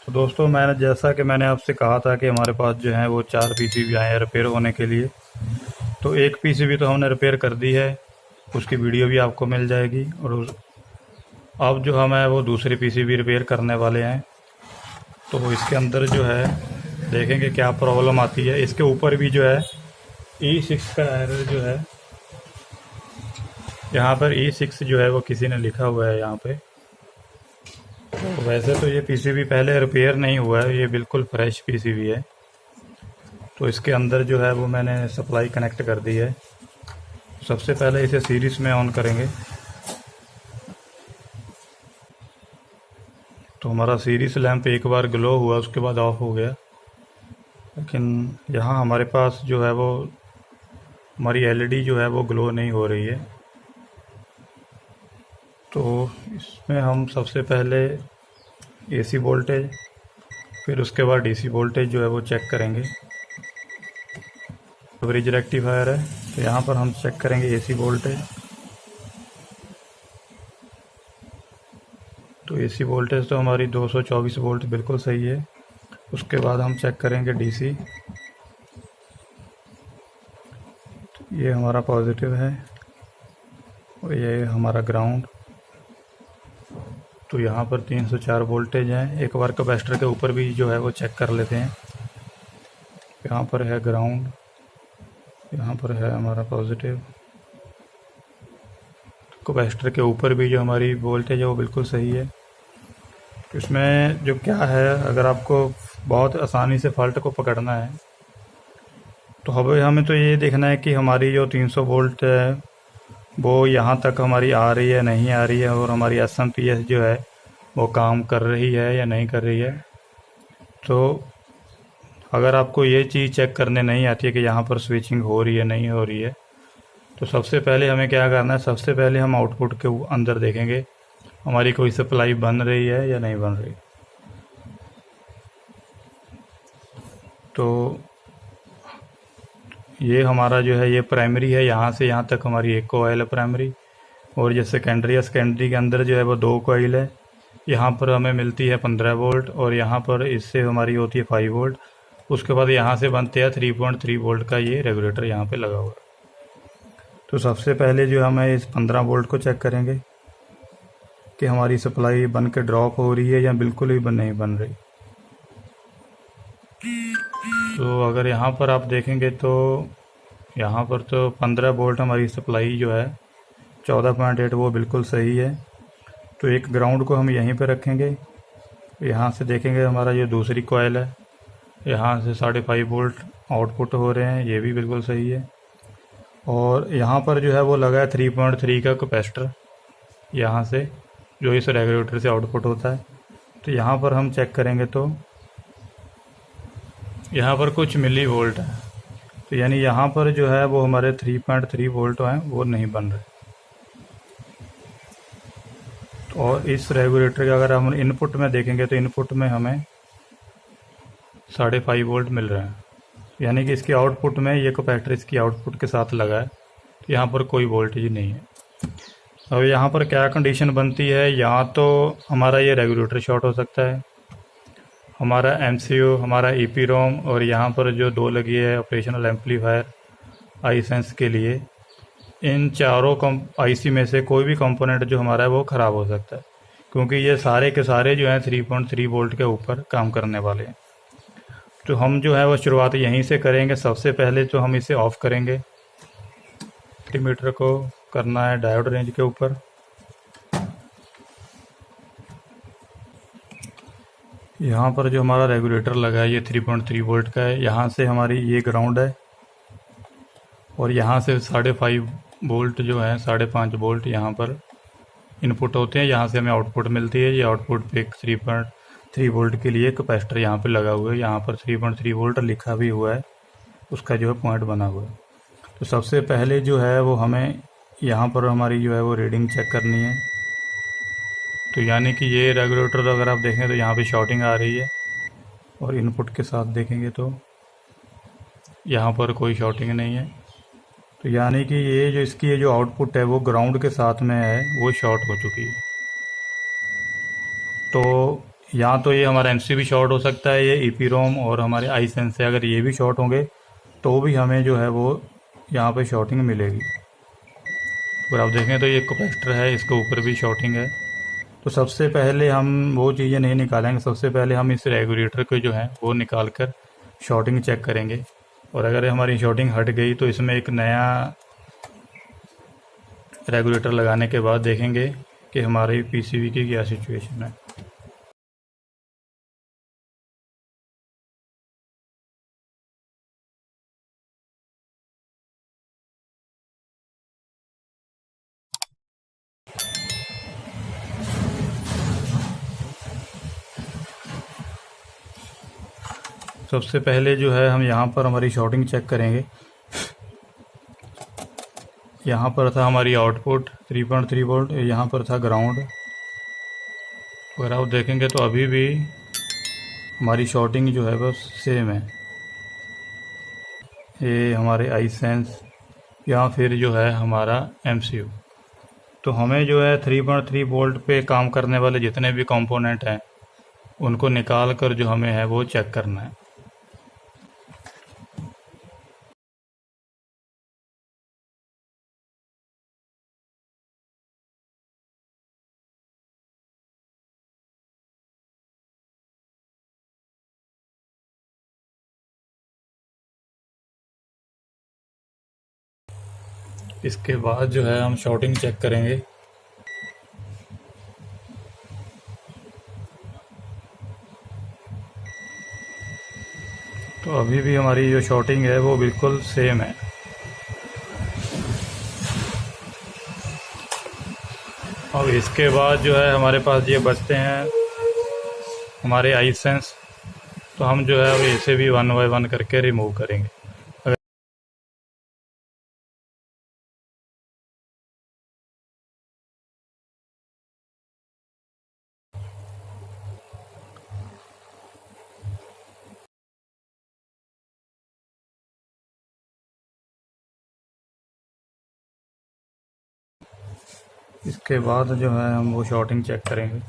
तो दोस्तों मैंने जैसा कि मैंने आपसे कहा था कि हमारे पास जो है वो 4 पीसीबी आए हैं रिपेयर होने के लिए। तो एक पीसीबी तो हमने रिपेयर कर दी है, उसकी वीडियो भी आपको मिल जाएगी। और अब जो हम है वो दूसरी पीसीबी रिपेयर करने वाले हैं। तो इसके अंदर जो है देखेंगे क्या प्रॉब्लम आती है। इसके ऊपर भी जो है E6 का एरर जो है, यहाँ पर E6 जो है वो किसी ने लिखा हुआ है यहाँ पे। तो वैसे तो ये पीसीबी पहले रिपेयर नहीं हुआ है, ये बिल्कुल फ्रेश पीसीबी है। तो इसके अंदर जो है वो मैंने सप्लाई कनेक्ट कर दी है। सबसे पहले इसे सीरीज में ऑन करेंगे। तो हमारा सीरीज लैंप एक बार ग्लो हुआ, उसके बाद ऑफ हो गया। लेकिन यहाँ हमारे पास जो है वो हमारी एलईडी जो है वो ग्लो नहीं हो रही है। तो इसमें हम सबसे पहले एसी वोल्टेज, फिर उसके बाद डीसी वोल्टेज जो है वो चेक करेंगे। ब्रिज रेक्टिफायर है, तो यहाँ पर हम चेक करेंगे एसी वोल्टेज। तो एसी वोल्टेज तो हमारी 224 वोल्ट बिल्कुल सही है। उसके बाद हम चेक करेंगे डीसी। ये हमारा पॉजिटिव है और ये हमारा ग्राउंड। तो यहाँ पर 304 वोल्टेज हैं। एक बार कैपेसिटर के ऊपर भी जो है वो चेक कर लेते हैं। यहाँ पर है ग्राउंड, यहाँ पर है हमारा पॉजिटिव। कैपेसिटर के ऊपर भी जो हमारी वोल्टेज है वो बिल्कुल सही है। तो इसमें जो क्या है, अगर आपको बहुत आसानी से फॉल्ट को पकड़ना है तो हमें तो ये देखना है कि हमारी जो 300 वोल्ट है वो यहाँ तक हमारी आ रही है नहीं आ रही है, और हमारी एसएमपीएस जो है वो काम कर रही है या नहीं कर रही है। तो अगर आपको ये चीज़ चेक करने नहीं आती है कि यहाँ पर स्विचिंग हो रही है नहीं हो रही है, तो सबसे पहले हमें क्या करना है, सबसे पहले हम आउटपुट के अंदर देखेंगे हमारी कोई सप्लाई बन रही है या नहीं बन रही। तो ये हमारा जो है ये प्राइमरी है, यहाँ से यहाँ तक हमारी एक कोयल है प्राइमरी। और ये सेकेंडरी है, सेकेंडरी के अंदर जो है वो 2 कोयल है। यहाँ पर हमें मिलती है 15 वोल्ट और यहाँ पर इससे हमारी होती है 5 वोल्ट। उसके बाद यहाँ से बनते हैं 3.3 वोल्ट का ये रेगुलेटर यहाँ पे लगा हुआ है। तो सबसे पहले जो हमें इस 15 वोल्ट को चेक करेंगे कि हमारी सप्लाई बन के ड्रॉप हो रही है या बिल्कुल ही नहीं बन रही। तो अगर यहाँ पर आप देखेंगे तो यहाँ पर तो 15 वोल्ट हमारी सप्लाई जो है 14.8 वो बिल्कुल सही है। तो एक ग्राउंड को हम यहीं पे रखेंगे। यहाँ से देखेंगे हमारा ये दूसरी कॉइल है, यहाँ से 5.5 वोल्ट आउटपुट हो रहे हैं, ये भी बिल्कुल सही है। और यहाँ पर जो है वो लगा है 3.3 का कैपेसिटर, यहाँ से जो इस रेगुलेटर से आउटपुट होता है। तो यहाँ पर हम चेक करेंगे तो यहाँ पर कुछ मिली वोल्ट है। तो यानी यहाँ पर जो है वो हमारे 3.3 वोल्ट हैं वो नहीं बन रहे। और इस रेगुलेटर का अगर हम इनपुट में देखेंगे तो इनपुट में हमें 5.5 वोल्ट मिल रहे हैं, यानी कि इसके आउटपुट में ये कैपेसिटर इसकी आउटपुट के साथ लगा है। तो यहाँ पर कोई वोल्टेज नहीं है। अब यहाँ पर क्या कंडीशन बनती है, या तो हमारा ये रेगुलेटर शॉर्ट हो सकता है, हमारा एमसीयू, हमारा ईपीरोम, और यहाँ पर जो 2 लगी है ऑपरेशनल एम्पलीफायर आई सेंस के लिए, इन चारों आईसी में से कोई भी कंपोनेंट जो हमारा है वो ख़राब हो सकता है, क्योंकि ये सारे के सारे जो हैं 3.3 वोल्ट के ऊपर काम करने वाले हैं। तो हम जो है वो शुरुआत यहीं से करेंगे। सबसे पहले तो हम इसे ऑफ़ करेंगे। मल्टीमीटर को करना है डायोड रेंज के ऊपर। यहाँ पर जो हमारा रेगुलेटर लगा है ये 3.3 वोल्ट का है। यहाँ से हमारी ये ग्राउंड है और यहाँ से 5.5 वोल्ट जो है 5.5 वोल्ट यहाँ पर इनपुट होते हैं, यहाँ से हमें आउटपुट मिलती है। ये आउटपुट पे 3.3 वोल्ट के लिए कैपेसिटर यहाँ पे लगा हुआ है। यहाँ पर 3.3 वोल्ट लिखा भी हुआ है, उसका जो है पॉइंट बना हुआ है। तो सबसे पहले जो है वो हमें यहाँ पर हमारी जो है वो रीडिंग चेक करनी है। तो यानी कि ये रेगुलेटर अगर आप देखें तो यहाँ पे शॉर्टिंग आ रही है, और इनपुट के साथ देखेंगे तो यहाँ पर कोई शॉर्टिंग नहीं है। तो यानी कि ये जो इसकी ये जो आउटपुट है वो ग्राउंड के साथ में है, वो शॉर्ट हो चुकी है। तो यहाँ तो ये हमारा एमसी भी शॉर्ट हो सकता है, ये ईपी रोम और हमारे आई सेंस से अगर ये भी शॉर्ट होंगे तो भी हमें जो है वो यहाँ पे शॉर्टिंग मिलेगी। अगर आप देखें तो ये कैपेसिटर है, इसके ऊपर भी शॉर्टिंग है। तो सबसे पहले हम वो चीज़ें नहीं निकालेंगे, सबसे पहले हम इस रेगुलेटर को जो है वो निकाल कर शॉर्टिंग चेक करेंगे। और अगर हमारी शॉर्टिंग हट गई तो इसमें एक नया रेगुलेटर लगाने के बाद देखेंगे कि हमारी पीसीबी की क्या सिचुएशन है। सबसे पहले जो है हम यहाँ पर हमारी शॉर्टिंग चेक करेंगे। यहाँ पर था हमारी आउटपुट 3.3 वोल्ट, यहाँ पर था ग्राउंड। अगर आप देखेंगे तो अभी भी हमारी शॉर्टिंग जो है बस सेम है। ये हमारे आई सेंस या फिर जो है हमारा एमसीयू। तो हमें जो है 3.3 वोल्ट पे काम करने वाले जितने भी कंपोनेंट हैं उनको निकाल कर जो हमें है वो चेक करना है। इसके बाद जो है हम शॉर्टिंग चेक करेंगे। तो अभी भी हमारी जो शॉर्टिंग है वो बिल्कुल सेम है। अब इसके बाद जो है हमारे पास ये बचते हैं हमारे आई सेंस। तो हम जो है अब इसे भी 1 बाय 1 करके रिमूव करेंगे। इसके बाद जो है हम वो शॉर्टिंग चेक करेंगे।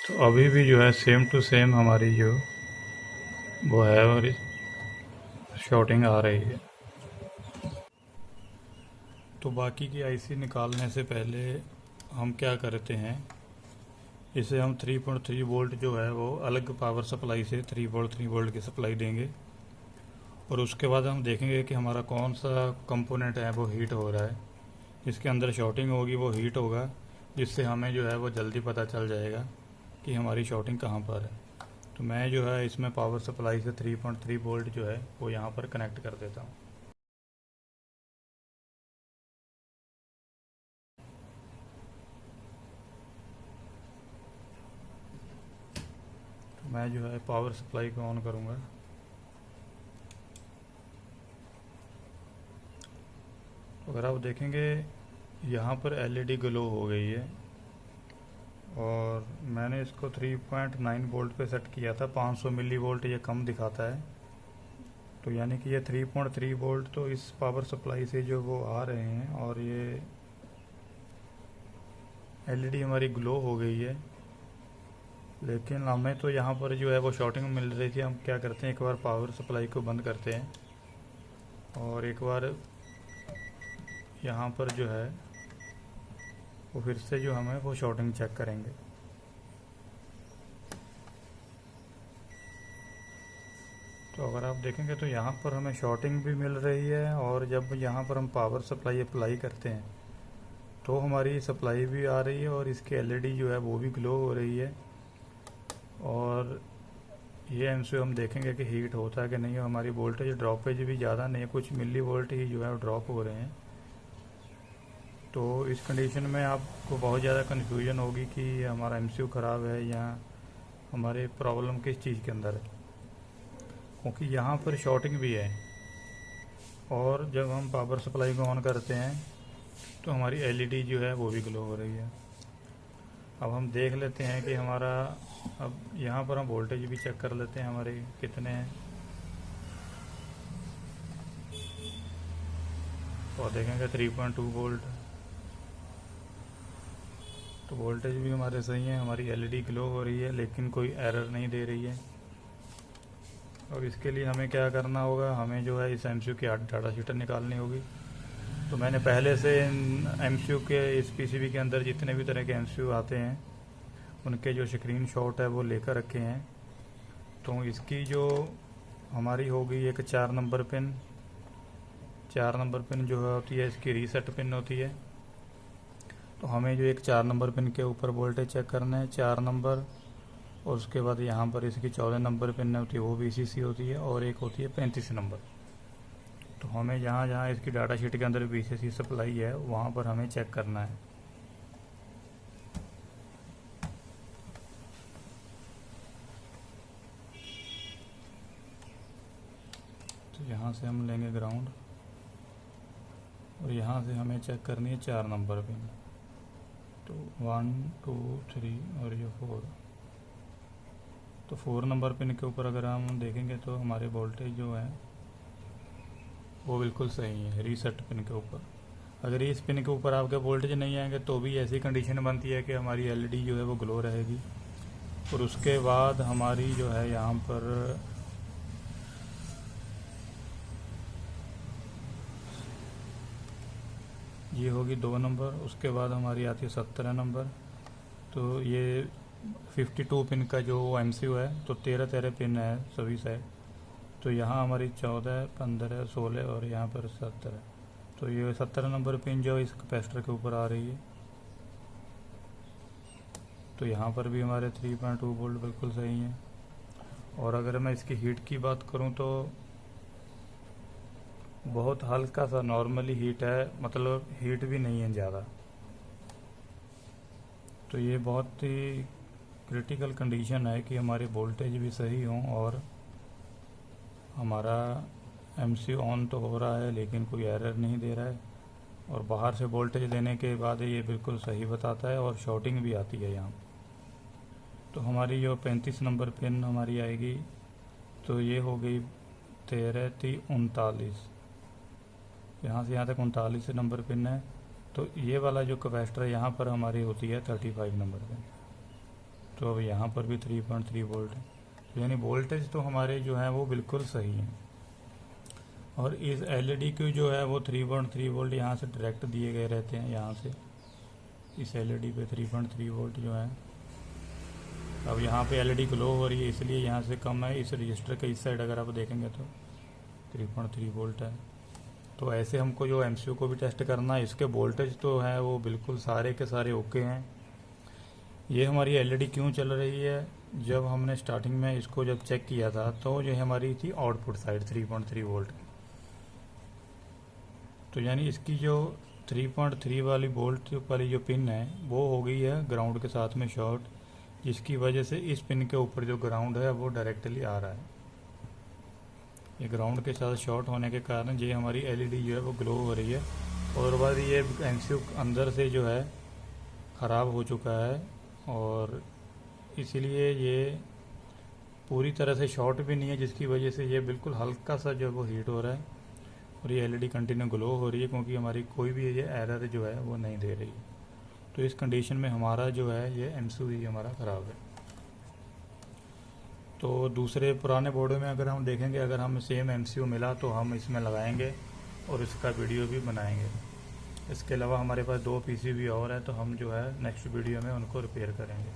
तो अभी भी जो है सेम टू सेम हमारी जो वो है और शॉर्टिंग आ रही है। तो बाकी की आईसी निकालने से पहले हम क्या करते हैं, इसे हम 3.3 वोल्ट जो है वो अलग पावर सप्लाई से 3 वोल्ट की सप्लाई देंगे। और उसके बाद हम देखेंगे कि हमारा कौन सा कंपोनेंट है वो हीट हो रहा है। जिसके अंदर शॉर्टिंग होगी वो हीट होगा, जिससे हमें जो है वो जल्दी पता चल जाएगा कि हमारी शॉर्टिंग कहाँ पर है। तो मैं जो है इसमें पावर सप्लाई से 3.3 वोल्ट जो है वो यहाँ पर कनेक्ट कर देता हूँ। तो मैं जो है पावर सप्लाई को ऑन करूँगा। अगर आप देखेंगे यहाँ पर एलईडी ग्लो हो गई है और मैंने इसको 3.9 वोल्ट पे सेट किया था। 500 मिली वोल्ट ये कम दिखाता है। तो यानी कि ये 3.3 वोल्ट तो इस पावर सप्लाई से जो वो आ रहे हैं और ये एलईडी हमारी ग्लो हो गई है। लेकिन हमें तो यहाँ पर जो है वो शॉर्टिंग मिल रही थी। हम क्या करते हैं, एक बार पावर सप्लाई को बंद करते हैं और एक बार यहाँ पर जो है वो फिर से जो हमें वो शॉर्टिंग चेक करेंगे। तो अगर आप देखेंगे तो यहाँ पर हमें शॉर्टिंग भी मिल रही है और जब यहाँ पर हम पावर सप्लाई अप्लाई करते हैं तो हमारी सप्लाई भी आ रही है और इसकी एलईडी जो है वो भी ग्लो हो रही है। और ये एमसीयू हम देखेंगे कि हीट होता है कि नहीं। हमारी वोल्टेज ड्रॉपेज भी ज़्यादा नहीं है, कुछ मिली वोल्ट ही जो है ड्रॉप हो रहे हैं। तो इस कंडीशन में आपको बहुत ज़्यादा कन्फ्यूजन होगी कि हमारा एमसीयू ख़राब है या हमारे प्रॉब्लम किस चीज़ के अंदर है, क्योंकि यहाँ पर शॉर्टिंग भी है। और जब हम पावर सप्लाई को ऑन करते हैं तो हमारी एलईडी जो है वो भी ग्लो हो रही है। अब हम देख लेते हैं कि हमारा, अब यहाँ पर हम वोल्टेज भी चेक कर लेते हैं हमारे कितने हैं। और देखेंगे 3.2 वोल्ट, तो वोल्टेज भी हमारे सही है, हमारी एलईडी ग्लो हो रही है लेकिन कोई एरर नहीं दे रही है। और इसके लिए हमें क्या करना होगा, हमें जो है इस एमसीयू की डाटा शीट निकालनी होगी। तो मैंने पहले से एमसीयू के इस पीसीबी के अंदर जितने भी तरह के एमसीयू आते हैं उनके जो स्क्रीन शॉट है वो लेकर रखे हैं। तो इसकी जो हमारी होगी एक 4 नंबर पिन, 4 नंबर पिन जो होती है इसकी रीसेट पिन होती है। तो हमें जो एक 4 नंबर पिन के ऊपर वोल्टेज चेक करना है 4 नंबर, और उसके बाद यहाँ पर इसकी 14 नंबर पिन होती है वो VCC होती है, और एक होती है 35 नंबर। तो हमें जहाँ जहाँ इसकी डाटा शीट के अंदर VCC सप्लाई है वहाँ पर हमें चेक करना है। तो यहाँ से हम लेंगे ग्राउंड, और यहाँ से हमें चेक करनी है 4 नंबर पिन। तो 1 2 3 और ये 4। तो 4 नंबर पिन के ऊपर अगर हम देखेंगे तो हमारे वोल्टेज जो है वो बिल्कुल सही है रीसेट पिन के ऊपर। अगर इस पिन के ऊपर आपके वोल्टेज नहीं आएंगे तो भी ऐसी कंडीशन बनती है कि हमारी एलईडी जो है वो ग्लो रहेगी। और उसके बाद हमारी जो है यहाँ पर ये होगी 2 नंबर, उसके बाद हमारी आती है 17 नंबर। तो ये 52 पिन का जो एमसीयू है तो 13 पिन है सभी साइड। तो यहाँ हमारी 14 15 16 और यहाँ पर 17। तो ये 17 नंबर पिन जो इस कैपेसिटर के ऊपर आ रही है। तो यहाँ पर भी हमारे 3.2 वोल्ट बिल्कुल सही है। और अगर मैं इसकी हीट की बात करूँ तो बहुत हल्का सा नॉर्मली हीट है, मतलब हीट भी नहीं है ज़्यादा। तो ये बहुत ही क्रिटिकल कंडीशन है कि हमारे वोल्टेज भी सही हों और हमारा एमसीयू ऑन तो हो रहा है लेकिन कोई एरर नहीं दे रहा है, और बाहर से वोल्टेज लेने के बाद ये बिल्कुल सही बताता है और शॉर्टिंग भी आती है यहाँ। तो हमारी जो 35 नंबर पिन हमारी आएगी तो ये हो गई 13 3 39, यहाँ से यहाँ तक 39 नंबर पिन है। तो ये वाला जो कैपेसिटर है यहाँ पर हमारी होती है 35 नंबर पिन। तो अब यहाँ पर भी 3.3 वोल्ट है। तो यानी वोल्टेज तो हमारे जो है वो बिल्कुल सही है। और इस एलईडी की जो है वो 3.3 वोल्ट यहाँ से डायरेक्ट दिए गए रहते हैं। यहाँ से इस एलईडी पे 3.3 वोल्ट जो है, अब यहाँ पे एलईडी ग्लो हो रही है इसलिए यहाँ से कम है। इस रजिस्टर के इस साइड अगर आप देखेंगे तो 3.3 वोल्ट है। तो ऐसे हमको जो एमसीयू को भी टेस्ट करना है, इसके वोल्टेज तो है वो बिल्कुल सारे के सारे ओके हैं। ये हमारी एलईडी क्यों चल रही है, जब हमने स्टार्टिंग में इसको जब चेक किया था तो ये हमारी थी आउटपुट साइड 3.3 वोल्ट। तो यानी इसकी जो 3.3 वाली वोल्ट वाली जो पिन है वो हो गई है ग्राउंड के साथ में शॉर्ट, जिसकी वजह से इस पिन के ऊपर जो ग्राउंड है वो डायरेक्टली आ रहा है। ये ग्राउंड के साथ शॉर्ट होने के कारण ये हमारी एलईडी जो है वो ग्लो हो रही है। और बाद ये एमसीयू अंदर से जो है ख़राब हो चुका है और इसीलिए ये पूरी तरह से शॉर्ट भी नहीं है, जिसकी वजह से ये बिल्कुल हल्का सा जो वो हीट हो रहा है और ये एलईडी कंटिन्यू ग्लो हो रही है, क्योंकि हमारी कोई भी ये एरर जो है वो नहीं दे रही। तो इस कंडीशन में हमारा जो है ये एमसीयू ही हमारा ख़राब है। तो दूसरे पुराने बोर्डों में अगर हम देखेंगे, अगर हमें सेम एमसीयू मिला तो हम इसमें लगाएंगे और इसका वीडियो भी बनाएंगे। इसके अलावा हमारे पास 2 पीसीबी और है, तो हम जो है नेक्स्ट वीडियो में उनको रिपेयर करेंगे।